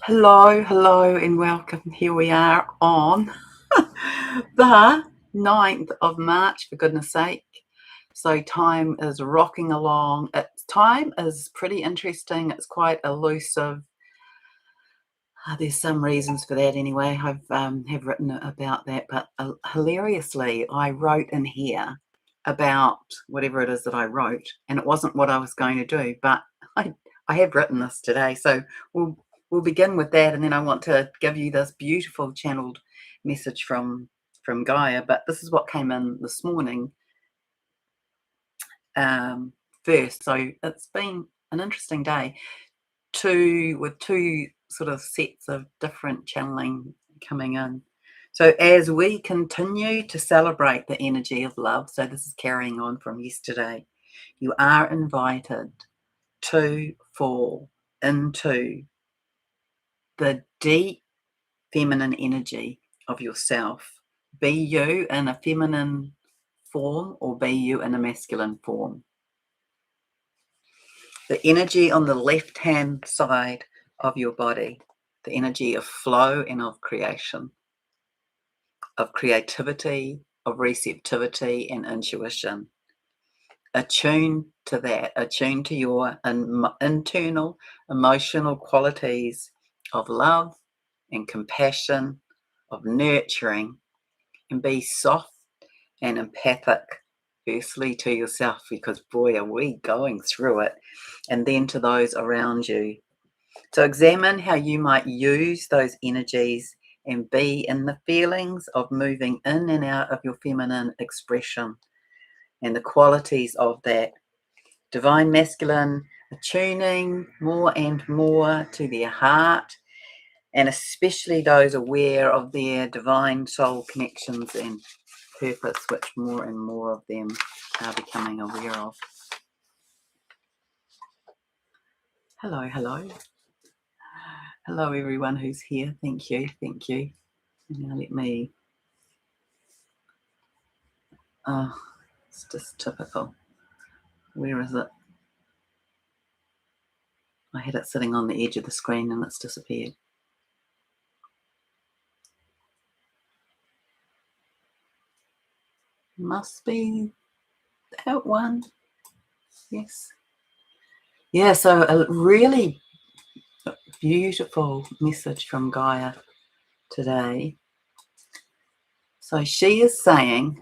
Hello, and welcome. Here we are on the 9th of March, for goodness sake. So time is rocking along. Time is pretty interesting. It's quite elusive. There's some reasons for that anyway. I've have written about that, but hilariously, I wrote in here about whatever it is that I wrote, and it wasn't what I was going to do, but I I have written this today, so we'll begin with that, and then I want to give you this beautiful channeled message from Gaia. But this is what came in this morning first. So it's been an interesting day, with two sort of sets of different channeling coming in. So as we continue to celebrate the energy of love, so this is carrying on from yesterday, you are invited to fall into the deep feminine energy of yourself. Be you in a feminine form or be you in a masculine form. The energy on the left-hand side of your body, the energy of flow and of creation, of creativity, of receptivity and intuition. Attune to that, attune to your internal emotional qualities of love and compassion, of nurturing, and be soft and empathic, firstly to yourself, because boy, are we going through it, and then to those around you. So examine how you might use those energies and be in the feelings of moving in and out of your feminine expression and the qualities of that divine masculine, attuning more and more to their heart, and especially those aware of their divine soul connections and purpose, which more and more of them are becoming aware of. Hello. Hello, everyone who's here. Thank you. Now let me... Oh, it's just typical. Where is it? I had it sitting on the edge of the screen and it's disappeared. Must be that one. Yes. Yeah, so a really beautiful message from Gaia today. So she is saying,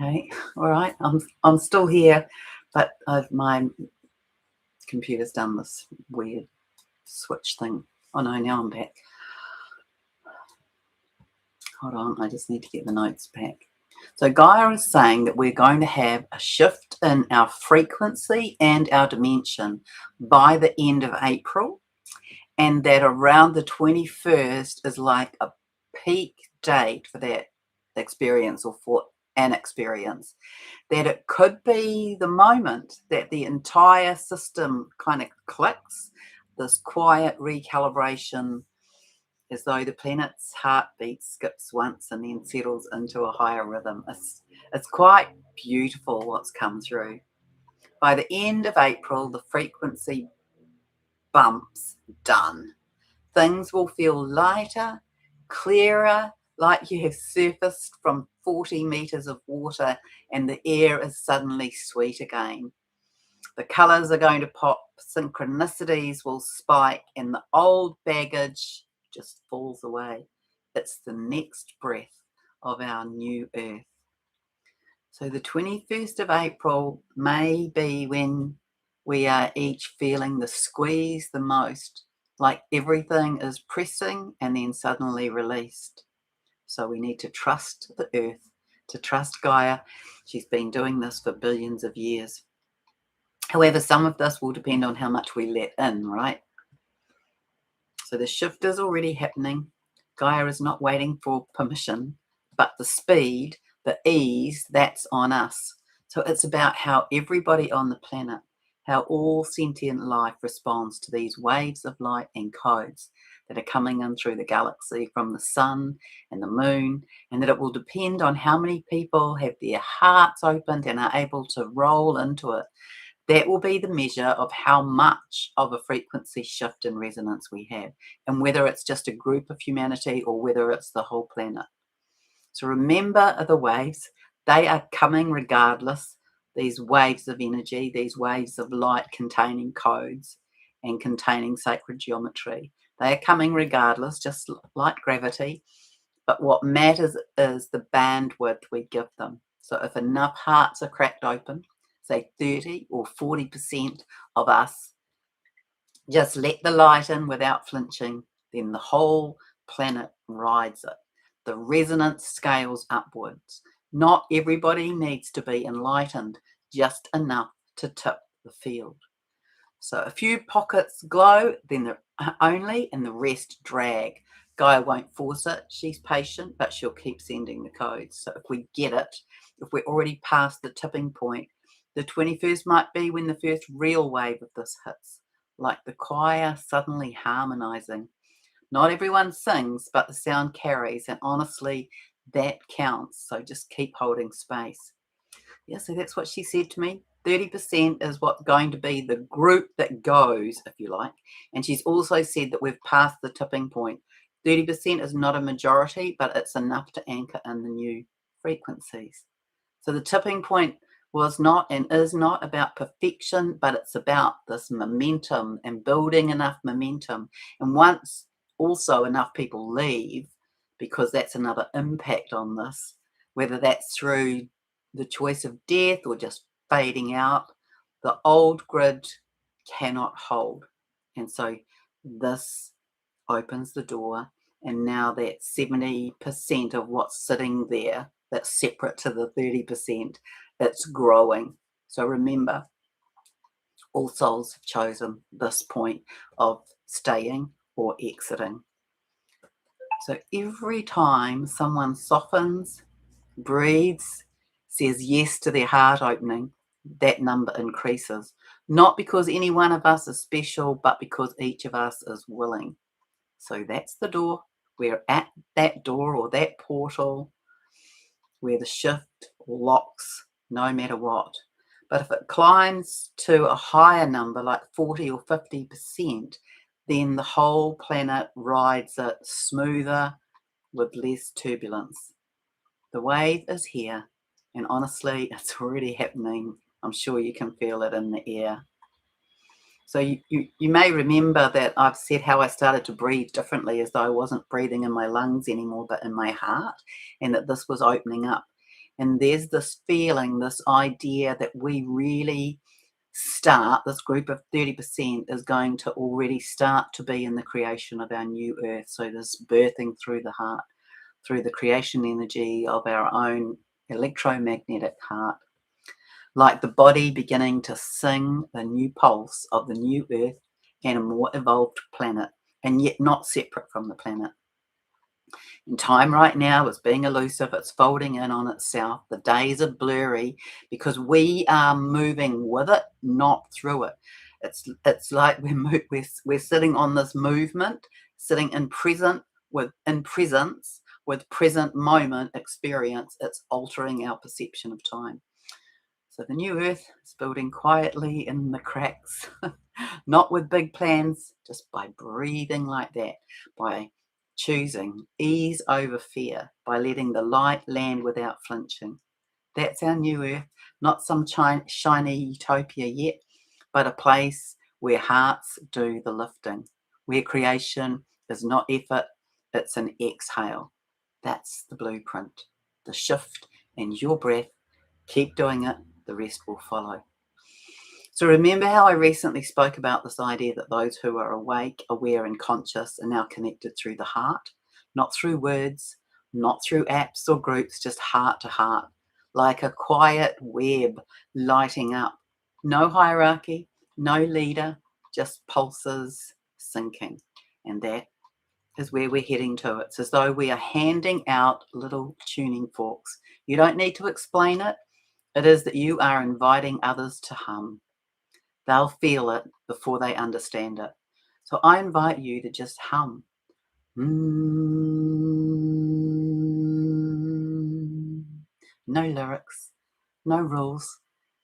okay, all right, I'm still here, but my computer's done this weird switch thing. Oh no, now I'm back. Hold on, I just need to get the notes back. So Gaia is saying that we're going to have a shift in our frequency and our dimension by the end of April, and that around the 21st is like a peak date for that experience, or for an experience. That it could be the moment that the entire system kind of clicks, this quiet recalibration, as though the planet's heartbeat skips once and then settles into a higher rhythm. It's quite beautiful what's come through. By the end of April, the frequency bumps done. Things will feel lighter, clearer, like you have surfaced from 40 meters of water and the air is suddenly sweet again. The colors are going to pop, synchronicities will spike, and the old baggage just falls away. It's the next breath of our new earth. So the 21st of April may be when we are each feeling the squeeze the most, like everything is pressing and then suddenly released. So we need to trust the earth, to trust Gaia. She's been doing this for billions of years. However, some of this will depend on how much we let in, right? So the shift is already happening. Gaia is not waiting for permission, but the speed, the ease, that's on us. So it's about how everybody on the planet, how all sentient life responds to these waves of light and codes that are coming in through the galaxy from the sun and the moon, and that it will depend on how many people have their hearts opened and are able to roll into it. That will be the measure of how much of a frequency shift in resonance we have, and whether it's just a group of humanity or whether it's the whole planet. So remember the waves, they are coming regardless. These waves of energy, these waves of light containing codes and containing sacred geometry, they are coming regardless, just like gravity. But what matters is the bandwidth we give them. So if enough hearts are cracked open, say 30 or 40% of us just let the light in without flinching, then the whole planet rides it. The resonance scales upwards. Not everybody needs to be enlightened, just enough to tip the field. So a few pockets glow, then only, and the rest drag. Gaia won't force it. She's patient, but she'll keep sending the codes. So if we get it, if we're already past the tipping point, the 21st might be when the first real wave of this hits, like the choir suddenly harmonizing. Not everyone sings, but the sound carries, and honestly, that counts. So just keep holding space. Yeah, so that's what she said to me. 30% is what's going to be the group that goes, if you like. And she's also said that we've passed the tipping point. 30% is not a majority, but it's enough to anchor in the new frequencies. So the tipping point was not and is not about perfection, but it's about this momentum and building enough momentum. And once also enough people leave, because that's another impact on this, whether that's through the choice of death or just fading out, the old grid cannot hold. And so this opens the door, and now that 70% of what's sitting there that's separate to the 30%, it's growing. So remember, all souls have chosen this point of staying or exiting. So every time someone softens, breathes, says yes to their heart opening, that number increases. Not because any one of us is special, but because each of us is willing. So that's the door. We're at that door or that portal where the shift locks no matter what. But if it climbs to a higher number, like 40 or 50%, then the whole planet rides it smoother with less turbulence. The wave is here, and honestly, it's already happening. I'm sure you can feel it in the air. So you may remember that I've said how I started to breathe differently, as though I wasn't breathing in my lungs anymore, but in my heart, and that this was opening up. And there's this feeling, this idea that we really start, this group of 30% is going to already start to be in the creation of our new earth. So this birthing through the heart, through the creation energy of our own electromagnetic heart, like the body beginning to sing the new pulse of the new earth and a more evolved planet, and yet not separate from the planet. And time right now is being elusive, it's folding in on itself. The days are blurry because we are moving with it, not through it. It's like we're sitting on this movement, sitting in presence with present moment experience. It's altering our perception of time. So the new earth is building quietly in the cracks, not with big plans, just by breathing like that, by choosing ease over fear, by letting the light land without flinching. That's our new earth, not some shiny utopia yet, but a place where hearts do the lifting, where creation is not effort, it's an exhale. That's the blueprint, the shift, and your breath. Keep doing it, the rest will follow. So remember how I recently spoke about this idea that those who are awake, aware, and conscious are now connected through the heart, not through words, not through apps or groups, just heart to heart, like a quiet web lighting up. No hierarchy, no leader, just pulses sinking. And that is where we're heading to. It's as though we are handing out little tuning forks. You don't need to explain it. It is that you are inviting others to hum. They'll feel it before they understand it. So I invite you to just hum. No lyrics, no rules.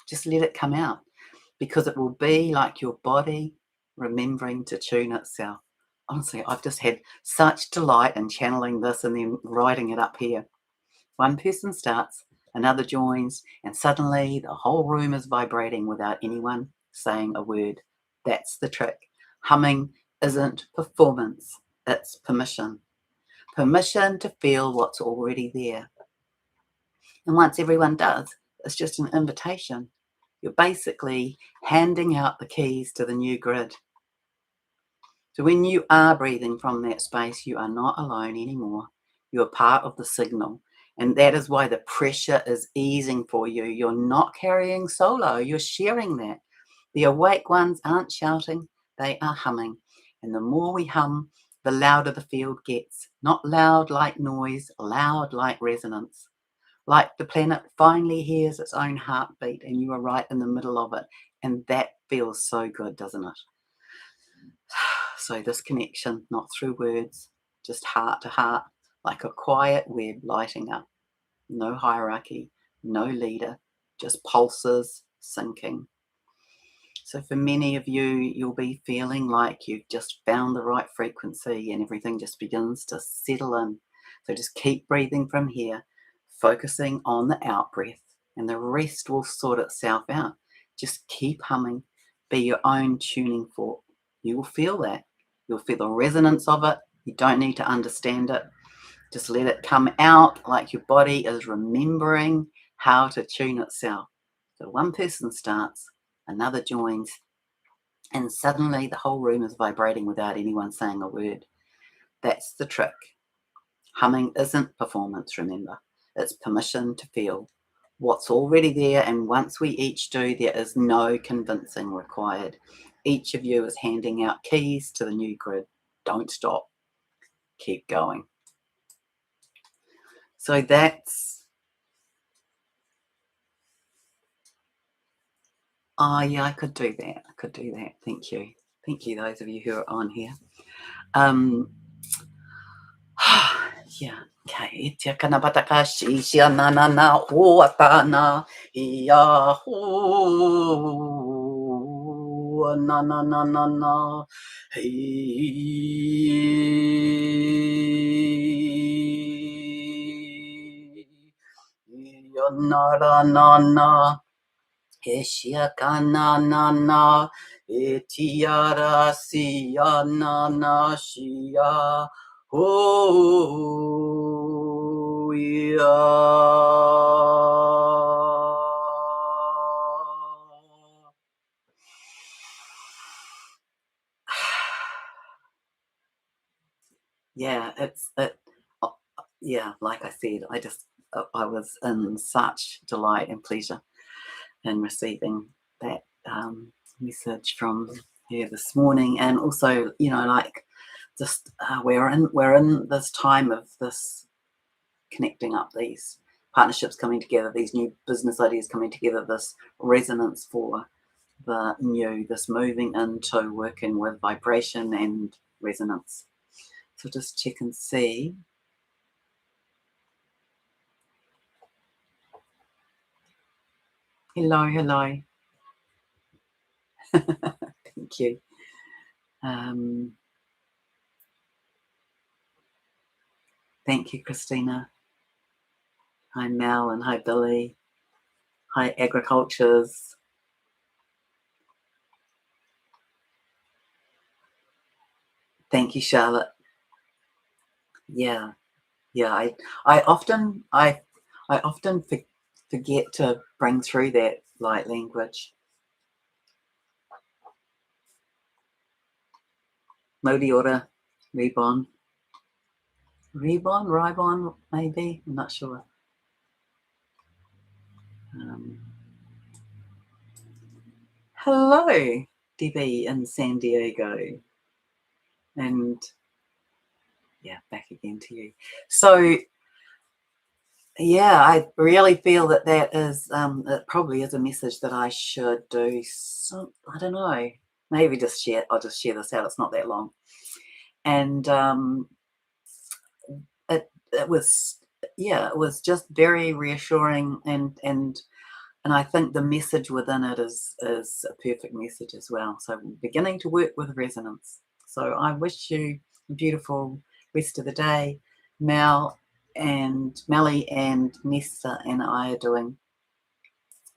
Just let it come out. because it will be like your body remembering to tune itself. Honestly, I've just had such delight in channeling this and then writing it up here. One person starts, another joins, and suddenly the whole room is vibrating without anyone saying a word. That's the trick. Humming isn't performance, it's permission. Permission to feel what's already there. And once everyone does, it's just an invitation. You're basically handing out the keys to the new grid. So when you are breathing from that space, you are not alone anymore. You're part of the signal. And that is why the pressure is easing for you. You're not carrying solo, you're sharing that. The awake ones aren't shouting, they are humming. And the more we hum, the louder the field gets. Not loud like noise, loud like resonance. Like the planet finally hears its own heartbeat and you are right in the middle of it. And that feels so good, doesn't it? So this connection, not through words, just heart to heart, like a quiet web lighting up. No hierarchy, no leader, just pulses sinking. So for many of you, you'll be feeling like you've just found the right frequency and everything just begins to settle in. So just keep breathing from here, focusing on the out breath, and the rest will sort itself out. Just keep humming, be your own tuning fork. You will feel that. You'll feel the resonance of it. You don't need to understand it. Just let it come out like your body is remembering how to tune itself. So one person starts, another joins, and suddenly the whole room is vibrating without anyone saying a word. That's the trick. Humming isn't performance, remember. It's permission to feel what's already there, and once we each do, there is no convincing required. Each of you is handing out keys to the new grid. Don't stop. Keep going. So that's... Oh, yeah, I could do that. I could do that. Thank you. Thank you, those of you who are on here. Yeah. Okay. Tia kana bataka shi shia na na na o atana ia ho na na na na na ia na ra na na Eshia kana na na, etiara siya na na shia, oh yeah. Yeah, like I said, I was in such delight and pleasure in receiving that message from her this morning, and also, like, just we're in this time of this connecting up, these partnerships coming together, these new business ideas coming together, this resonance for the new, this moving into working with vibration and resonance. So just check and see. Hello. Thank you. Thank you, Christina. Hi, Mel, and hi, Billy. Hi, Agricultures. Thank you, Charlotte. Yeah. I often forget to bring through that light language. Modi order, Rebon, maybe. I'm not sure. Hello, Debbie in San Diego, and yeah, back again to you. So yeah, I really feel that is it probably is a message that I should do. So I don't know, maybe I'll just share this out. It's not that long, and it was just very reassuring, and And I think the message within it is a perfect message as well. So beginning to work with resonance. So I wish you a beautiful rest of the day. Melly and Nesta and I are doing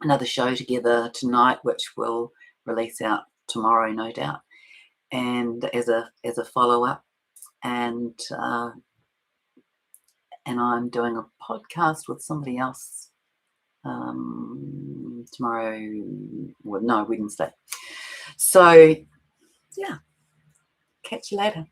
another show together tonight, which will release out tomorrow, no doubt, and as a follow-up. And I'm doing a podcast with somebody else tomorrow, well, no, Wednesday. So yeah, catch you later.